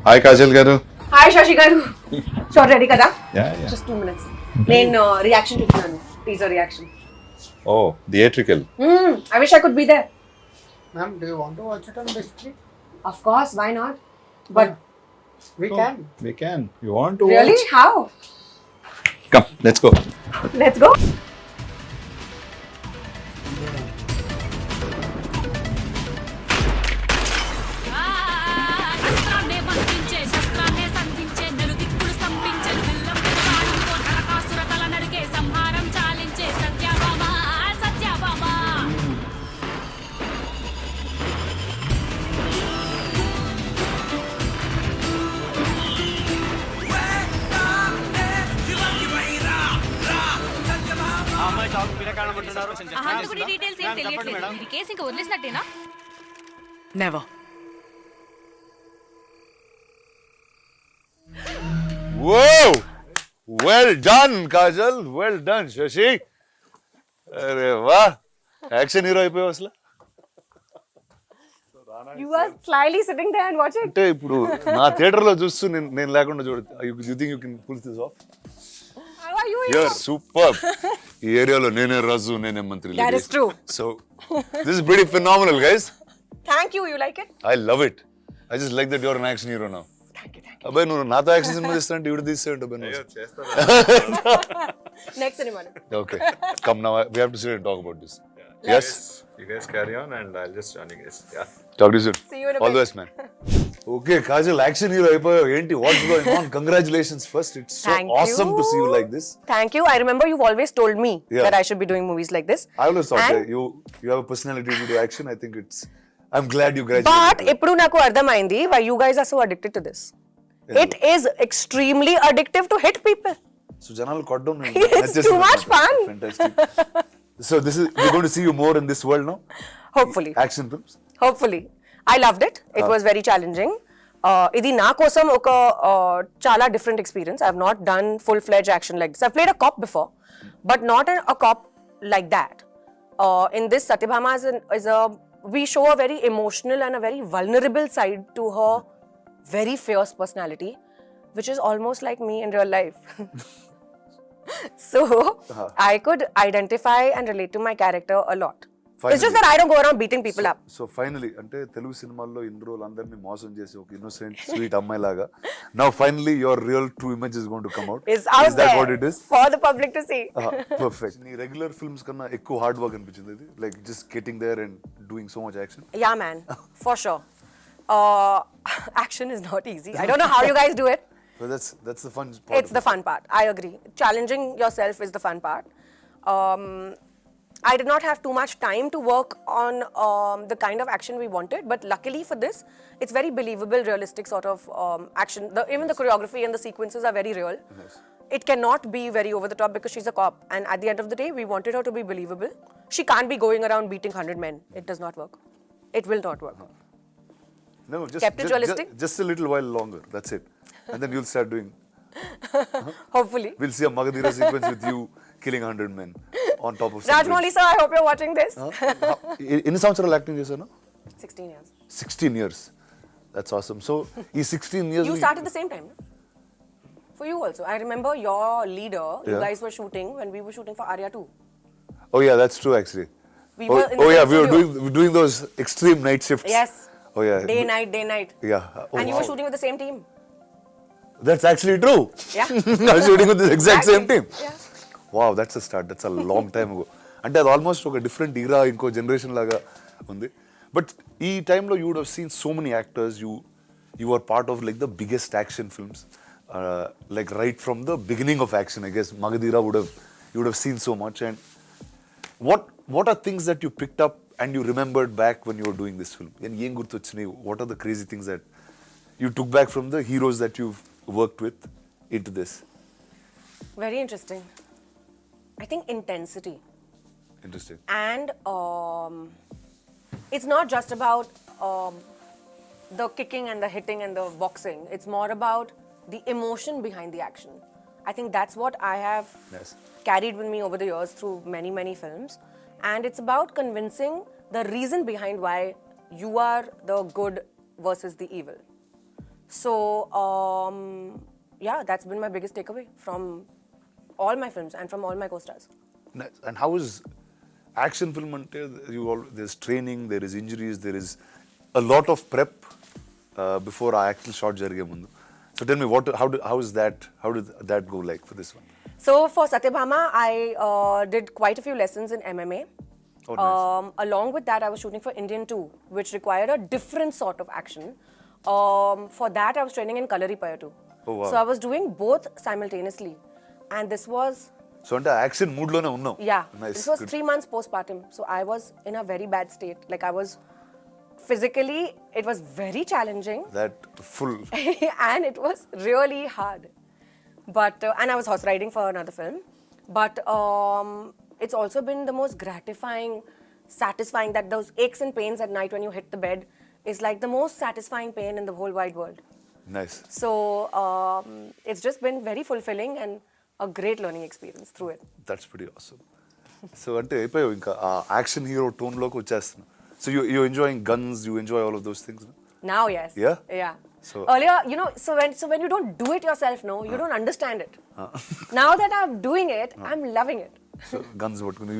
Hi Kajal గారు. Hi Shashi గారు. Short ready కదా? Just 2 minutes. నేను రియాక్షన్ ఇస్తున్నాను, teaser reaction. Oh, theatrical. I wish I could be there. Ma'am, do you want to watch it on big screen? Of course, why not? But We can. We can. You want to really, watch? how? Come, let's go. Let's go. Details ఏం తెలియట్లేదు. ఇది case ఇంకా వదిలేసినట్టేనా? Never. Whoa! Well done, Kajal. Well done, Shashi. అరే వా, action hero అయిపోయావు అసలు. You are slyly sitting there and watching. అంటే ఇప్పుడు నా థియేటర్ లో చూస్తూ నేను లేకుండా చూడ. You think you can pull this off? How are you? You're superb. ఈ ఏరియాలో నేనే రాజు, నేనే మంత్రి. That is true. So this is pretty phenomenal, guys. Thank you. You like it? I love it. I just like that you're an action hero now. Thank you. అబ్బాయి నువ్వు నాతో action cinema చేస్తానంటే ఇవిడ తీసేయండి అబ్బాయి. Next cinema. Okay, come now. We have to sit and talk about this. Yes. You guys carry on and I'll just join you guys. Yeah. Talk to you soon. See you in a All the bit. best, man. Okay, Kajal, action hero అయిపోయావు. ఏంటి? What's going on? Congratulations first. It's so Thank awesome you. to see you like this. Thank you. I remember you've always told me Yeah. that I should be doing movies like this. I always thought And- that you have a personality to do action. I think I'm glad you graduated. But ఇప్పుడు నాకు అర్థమైంది why you guys are so addicted to this. It is extremely addictive to hit people. So జనాలు కొట్టడం It's too much fun. Fantastic. So we're going to see you more in this world now. Hopefully. Action films. Hopefully. I loved it. It was very challenging. ఇది నా కోసం ఒక చాలా different experience. I have not done full fledged action like this. I played a cap before, but not a cap like that. In this, Satyabhama we show a very emotional and a very vulnerable side to her very fierce personality, which is almost like me in real life. So I could identify and relate to my character a lot. It's just that I don't go around beating people up. So finally, అంటే తెలుగు సినిమాల్లో ఇన్ని రోజులు అందరినీ మోసం చేసి ఒక innocent sweet అమ్మాయి లాగా now finally your real true image is going to come out. Is out Is that there what it is? for the public to see. Perfect. నీ రెగ్యులర్ ఫిల్మ్స్ కన్నా ఎక్కువ హార్డ్ వర్క్ అనిపించింది ఇది, like just getting there and doing so much action. Yeah, man, for sure. Action is not easy. I don't know how you guys do it. So that's the fun part. It's the fun part. I agree. Challenging yourself is the fun part. I did not have too much time to work on the kind of action we wanted, but luckily for this, it's very believable, realistic sort of action. Even the choreography and the sequences are very real. Yes. It cannot be very over the top because she's a cop, and at the end of the day, we wanted her to be believable. She can't be going around beating 100 men. It does not work. It will not work. No, Kept it realistic? Just a little while longer. That's it. And then you'll start doing. Hopefully. We'll see a Magadira sequence with you killing 100 men on top of. Rajmouli sir, I hope you're watching this. ఎన్ని సంవత్సరాలు acting చేశాను? 16 years. 16 years. That's awesome. So ఈ 16 years You started the same time, no? For you also. I remember your leader, you Yeah. guys were shooting when we were shooting for Arya 2. Oh yeah, that's true actually. We were in the oh yeah, same we were studio. doing those extreme night shifts. Yes. Oh yeah. Day, night. Yeah. Oh, And you wow. were shooting with the same team. That's actually true. Yeah. I was shooting with the exact same team. Yeah. Wow, that's a start. That's a long time ago. అంటే అది almost ఒక different ఈరా, ఇంకో generation లాగా ఉంది. But ఈ టైంలో you would have seen so many actors. You are part of like the biggest action films, like right from the beginning of action. I guess Magadira you would have seen so much. And what are things that you picked up and you remembered back when you were doing this film? And ఏం గుర్తొచ్చినాయి? What are the crazy things that you took back from the heroes that you've worked with into this? Very interesting. I think intensity. Interesting. And it's not just about the kicking and the hitting and the boxing. It's more about the emotion behind the action. I think that's what I have Yes. carried with me over the years through many, many films. And it's about convincing the reason behind why you are the good versus the evil. So, yeah, that's been my biggest takeaway from all my films and from all my co-stars. Nice. And how is action film ante there's training, there is injuries, there is a lot of prep before our actual shot jarige mundu. So tell me how did that go like for this one? So for Satyabhama, I did quite a few lessons in MMA. Oh, nice. Along with that, I was shooting for Indian 2, which required a different sort of action. For that, I was training in Kalaripaya too. Oh, wow. So I was doing both simultaneously. And this was, So ante action mood lone unnav. yeah, Nice. this was Good. 3 months postpartum. So I was in a very bad state. Like I was, physically, it was very challenging. That full And it was really hard. But and I was horse riding for another film. But it's also been the most gratifying, satisfying, that those aches and pains at night when you hit the bed is like the most satisfying pain in the whole wide world. nice. So it's just been very fulfilling and a great learning experience through it. That's pretty awesome. So ante అయిపోయావు ఇంకా ఆ action hero tone లోకి వచ్చేస్తున్నా. So you enjoying guns, you enjoy all of those things, no? Now, yes. Yeah? Yeah. So- Earlier, you know, so when you don't do it yourself, no, you don't understand it. Now that I'm doing it, I'm loving it. So guns పట్టుకుని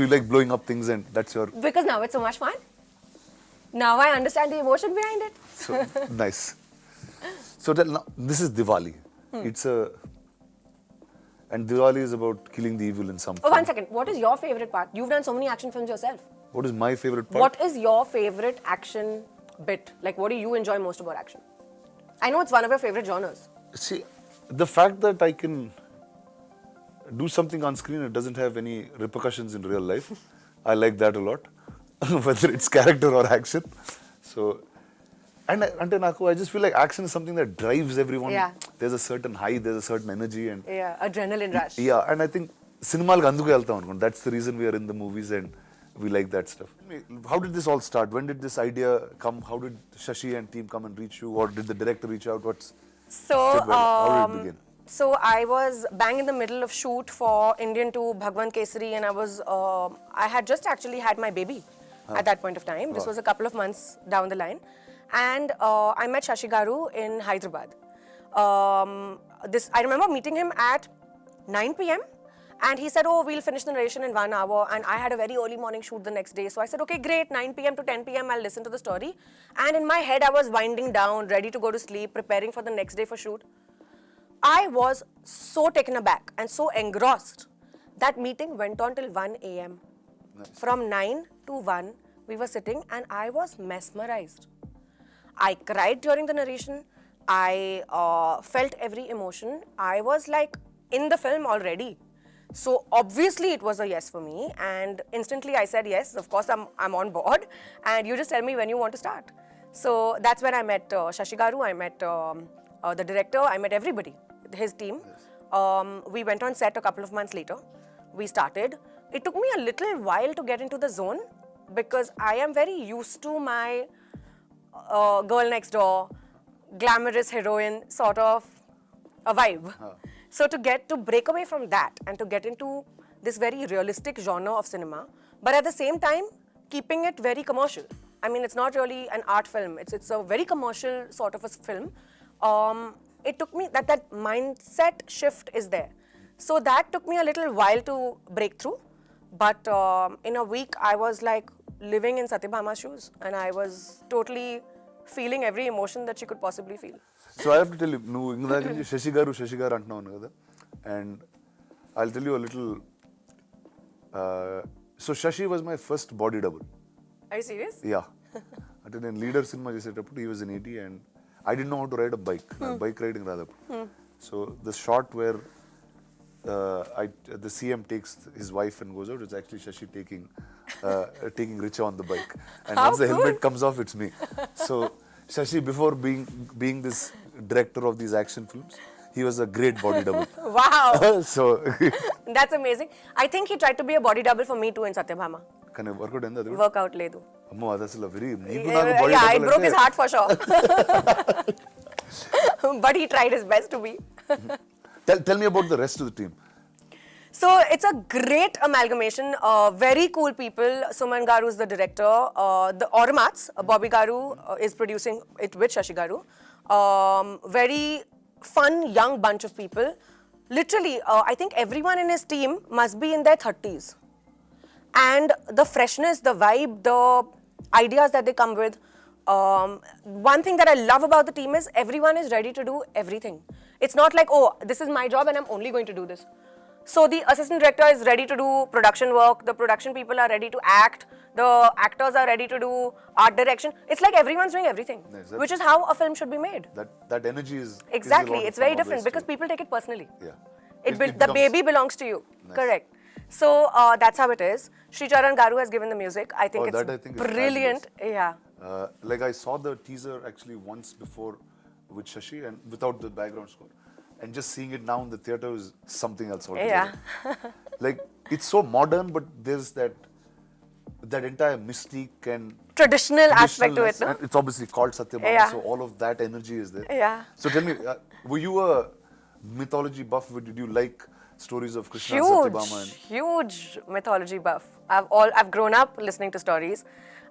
you like blowing up things and that's your Because now it's so much fun. Now I understand the emotion behind it. so nice. So now, this is Diwali. It's and Diwali is about killing the evil in some Oh, form. one second. What is your favorite part? You've done so many action films yourself. What is my favorite part? What is your favorite action bit? Like, what do you enjoy most about action? I know it's one of your favorite genres. See, the fact that I can do something on screen, it doesn't have any repercussions in real life. I like that a lot, whether it's character or action. So, and I just feel like action is something that drives everyone. Yeah. There's a certain high, there's a certain energy, and Yeah, adrenaline rush. yeah, and I think సినిమాలకు అందుకు వెళ్తాం అనుకోండి. That's the reason we are in the movies and we like that stuff. How did this all start? When did this idea come? How did Shashi and team come and reach you, or did the director reach out? So, How did it begin? So I was bang in the middle of shoot for Indian 2 Bhagwan Kesari, and I had just actually had my baby at that point of time. This was a couple of months down the line, and I met Shashi Garu in Hyderabad. I remember meeting him at 9 p.m. and he said, "Oh, we'll finish the narration in 1 hour." And I had a very early morning shoot the next day, so I said, "Okay, great. 9 p.m. to 10 p.m. I'll listen to the story." And in my head, I was winding down, ready to go to sleep, preparing for the next day for shoot. I was so taken aback and so engrossed. That meeting went on till 1 a.m. Nice. From 9 to 1, we were sitting and I was mesmerized. I cried during the narration. I felt every emotion. I was like in the film already. So obviously it was a yes for me, and instantly I said yes. Of course I'm on board, and you just tell me when you want to start. So that's when I met Shashi Garu. I met the director. I met everybody, his team. We went on set a couple of months later. We started. It took me a little while to get into the zone because I am very used to my girl next door, glamorous heroine sort of a vibe. So to break away from that and to get into this very realistic genre of cinema, but at the same time keeping it very commercial. I mean, it's not really an art film. It's a very commercial sort of a film. It took me that mindset shift is there. So that took me a little while to break through. But in a week, I was like living in Satyabhama's shoes, and I was totally feeling every emotion that she could possibly feel. So I have to tell you, నువ్వు ఇందాక నుంచి శశి గారు అంటున్నావు కదా, and I'll tell you a little. So Shashi was my first body double. Are you serious? Yeah. అంటే నేను leader cinema చేసేటప్పుడు he was in 80 and I didn't know how to ride a bike. Bike riding రాదప్పుడు. So the shot where the CM takes his wife and goes out, it's actually Shashi taking Richa on the bike. And How once the cool. helmet comes off, it's me. So Shashi, before being this director of these action films, he was a great body double. Wow. So That's amazing. I think he tried to be a body double for me too in Satyabhama. కానీ work out అయింది అది Workout ledu. అమ్మో అది అసలు very నీకు నాకు body Yeah, it broke his heart for sure. But he tried his best to be. Tell me about the rest of the team. So it's a great amalgamation. Very cool people. Suman Garu is the director. The Automats, Bobby Garu is producing it with Shashi Garu. very fun, young bunch of people. Literally, I think everyone in his team must be in their 30s. And the freshness, the vibe, the ideas that they come with. One thing that I love about the team is everyone is ready to do everything. It's not like, oh, this is my job and I'm only going to do this. So the assistant director is ready to do production work, the production people are ready to act, the actors are ready to do art direction. It's like everyone's doing everything, Nice, which is how a film should be made. That energy is Exactly, is a lot it's of fun very different always because to- people take it personally. Yeah. The becomes- baby belongs to you. Nice. Correct. So that's how it is. Sri Charan Garu has given the music. I think Oh, it's that I think is brilliant. Yeah. Like I saw the teaser actually once before with Shashi and without the background score, and just seeing it now in the theater is something else altogether. Yeah. Like it's so modern, but there's that entire mystique and Traditional aspect to it, traditionalness, no? and it's obviously called Satyabhama, Yeah. so all of that energy is there. Yeah. So tell me, were you a mythology buff? Did you like stories of Krishna and Huge, Satyabhama? And huge mythology buff. I've grown up listening to stories.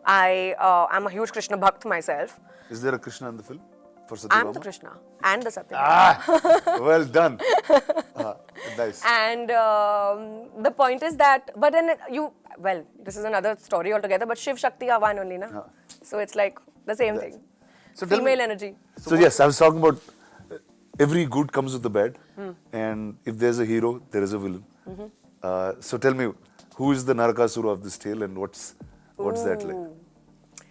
I'm a huge Krishna bhakt myself. is there a Krishna in the film for I'm Satyabhama? the Krishna and the Satyabhama. Well done. Nice. And the point is that, but then this is another story altogether, but Shiv Shakti are one only, na? So it's like the same thing. So tell me- Female energy. So yes, I was talking about every good comes with the bad, and if there's a hero, there is a villain. So tell me, who is the Narakasura of this tale, and what's that like?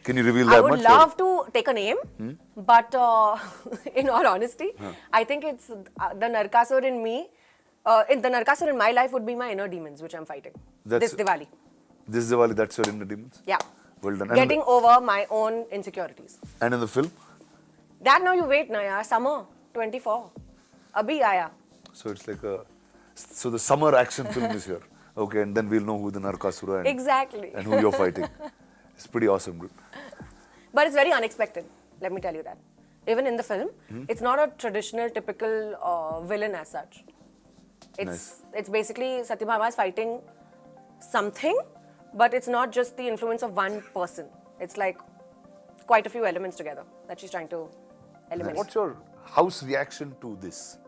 Can you reveal I that would much? love to take a name, but in all honesty, I think it's the Narkasur in me. The Narkasur in my life would be my inner demons, which I'm fighting That's- this Diwali. This Diwali, that's your inner demons. Yeah. Well done. Getting over my own insecurities. And in the film, That now you wait, na yaar. Summer 24. Abhi aaya. so it's like so the summer action film is here. Okay, and then we'll know who the Narakasura Exactly. and who you're fighting. It's pretty awesome, dude. But it's very unexpected, let me tell you that. Even in the film, it's not a traditional, typical villain as such. It's basically Satyabhama is fighting something, but it's not just the influence of one person. It's like quite a few elements together that she's trying to eliminate. What's your house reaction to this?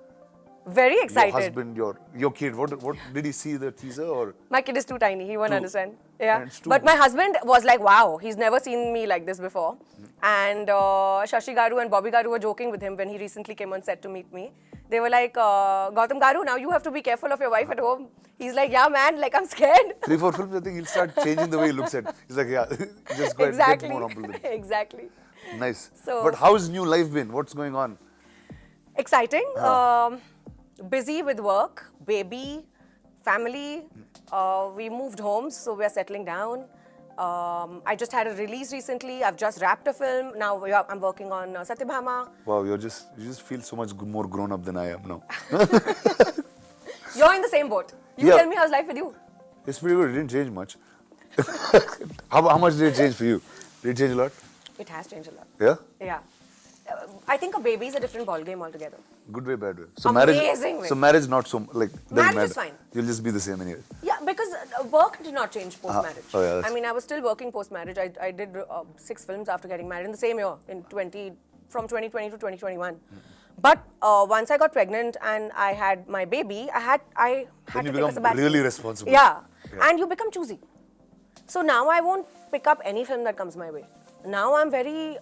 Very excited. Your husband, your kid. What did he see the teaser or? My kid is too tiny. He won't Too- understand. Yeah. and it's too- But my husband was like, wow, he's never seen me like this before. And Shashi Garu and Bobby Garu were joking with him when he recently came on set to meet me. They were like, Gautam Garu, now you have to be careful of your wife at home. He's like, yeah, man, like I'm scared. 3-4 films, I think he'll start changing the way he looks at it. He's like, yeah, just go ahead, Exactly. get more humble than me. Exactly. Nice. So- But how's new life been? What's going on? Exciting. Busy with work, baby, family. We moved homes, so we're settling down. I just had a release recently. I've just wrapped a film. Now I'm working on Satyabhama. Wow, you just feel so much more grown up than I am now. You're in the same boat. You Yeah. tell me how's life with you. It's pretty good. It didn't change much. how much did it change for you? Did it change a lot? It has changed a lot. Yeah? Yeah. I think a baby is a different ballgame altogether. Good way, bad way. So Amazing way. So marriage not so like doesn't Marriage matter. is fine. You'll just be the same anyway. Yeah, because work did not change post-marriage. Oh, yeah, that's- I mean, I was still working post-marriage. I did 6 films after getting married in the same year, from 2020 to 2021. But once I got pregnant and I had my baby, I had Then to you take a become sabbatical. really responsible. Yeah. And you become choosy. So now I won't pick up any film that comes my way. Now I'm very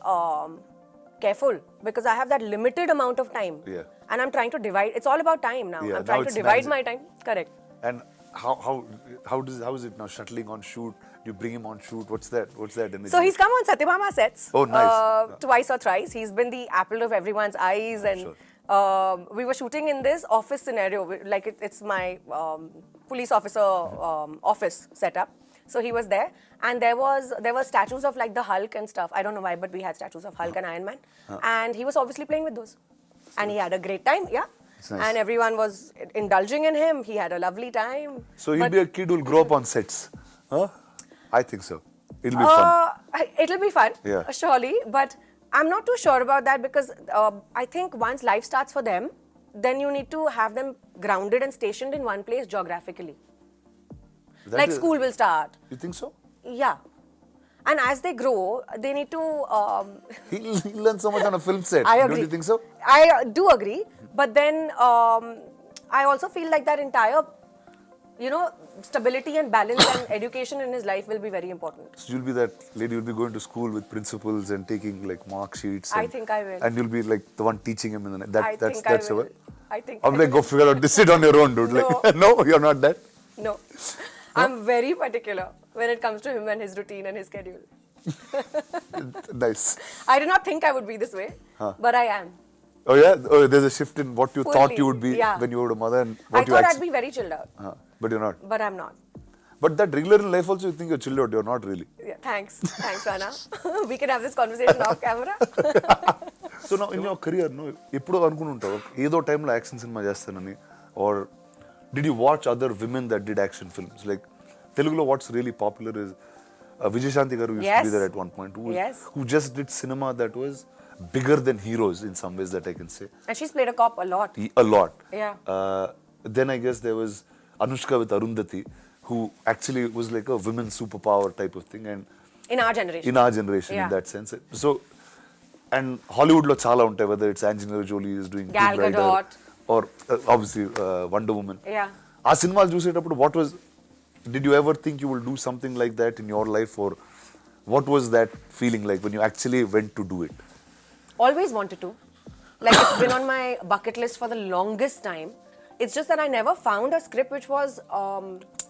careful because I have that limited amount of time. Yeah. And I'm trying to divide. It's all about time now. Yeah, I'm now trying to it's divide managing. my time. Correct. And how is it now shuttling on shoot? You bring him on shoot. What's that energy? So he's come on Satyabhama sets. Oh, nice. Twice or thrice. He's been the apple of everyone's eyes, and Sure. we were shooting in this office scenario. Like it's my police officer office setup. So he was there, and there were statues of like the Hulk and stuff. I don't know why, but we had statues of Hulk and Iron Man, and he was obviously playing with those, and he had a great time. Yeah. It's nice. And everyone was indulging in him. He had a lovely time. So he'll But- be a kid who'll grow up on sets. Huh? I think so. It'll be fun. It'll be fun, Yeah. surely. But I'm not too sure about that because I think once life starts for them, then you need to have them grounded and stationed in one place geographically. That Like is- school will start. You think so? Yeah. And as they grow, they need to. He'll learn so much on a film set. I agree. Don't you think so? I do agree, but then I also feel like that entire, stability and balance and education in his life will be very important. So you'll be that lady who'll be going to school with principals and taking like mark sheets. I And, think I will. And you'll be like the one teaching him in the night. I think That's I will. it. I think. I'm like, go figure out this. Sit on your own, dude. No. Like, no, you're not that. No, I'm very particular when it comes to him and his routine and his schedule. Nice. I did not think I would be this way, but I am. Oh yeah. Oh, there's a shift in what you thought Fully, you would be yeah. when you were a mother and what I you thought I'd actually. be very chilled out, But you're not. but I'm not. But that regular in life also, you think you're chilled out. You're not really. Yeah, thanks, Rana. We can have this conversation off camera. So now in your career, no, ఎప్పుడో అనుకుని ఉంటావు ఏదో టైంలో action cinema చేస్తానని, or did you watch other women that did action films? Like Telugulo, what's really popular is Vijayashanti garu used to be Yes. there at one point, Yes. who just did cinema that was bigger than heroes in some ways that I can say. And she's played a cop a lot. A lot. Yeah. Then I guess there was Anushka with Arundhati, who actually was like a women's superpower type of thing, and In our generation. in our generation in Yeah. that sense. So, and Hollywood lo chala untai, whether it's Angelina Jolie is doing Gal Tomb Raider, Gadot. or obviously Wonder Woman. Yeah. ఆ సినిమాలు చూసేటప్పుడు did you ever think you will do something like that in your life, or what was that feeling like when you actually went to do it? Always wanted to. Like, it's been on my bucket list for the longest time. It's just that I never found a script which was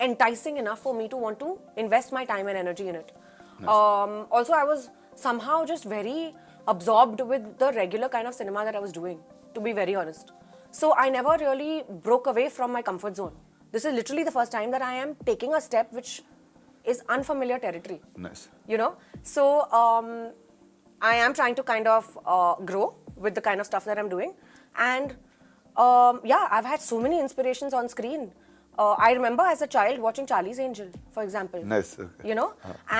enticing enough for me to want to invest my time and energy in it. Also, I was somehow just very absorbed with the regular kind of cinema that I was doing, to be very honest. So I never really broke away from my comfort zone. This is literally the first time that I am taking a step which is unfamiliar territory. Nice. So I am trying to kind of grow with the kind of stuff that I'm doing, and I've had so many inspirations on screen. I remember as a child watching Charlie's Angel, for example. Nice. Okay.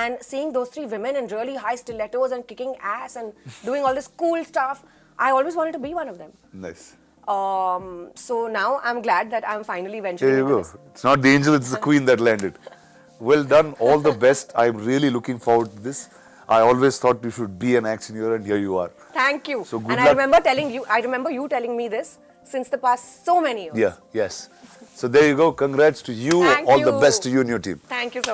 And seeing those three women in really high stilettos and kicking ass and doing all this cool stuff. I always wanted to be one of them. Nice. So now I'm glad that I'm finally venturing There you into go. this. It's not the angel, it's the queen that landed. Well done. All the best. I'm really looking forward to this. I always thought you should be an action hero, and here you are. Thank you. So good and luck. I remember you telling me this since the past so many years. Yeah, yes. So there you go. Congrats to you. Thank All the you. best to you and your team. Thank you so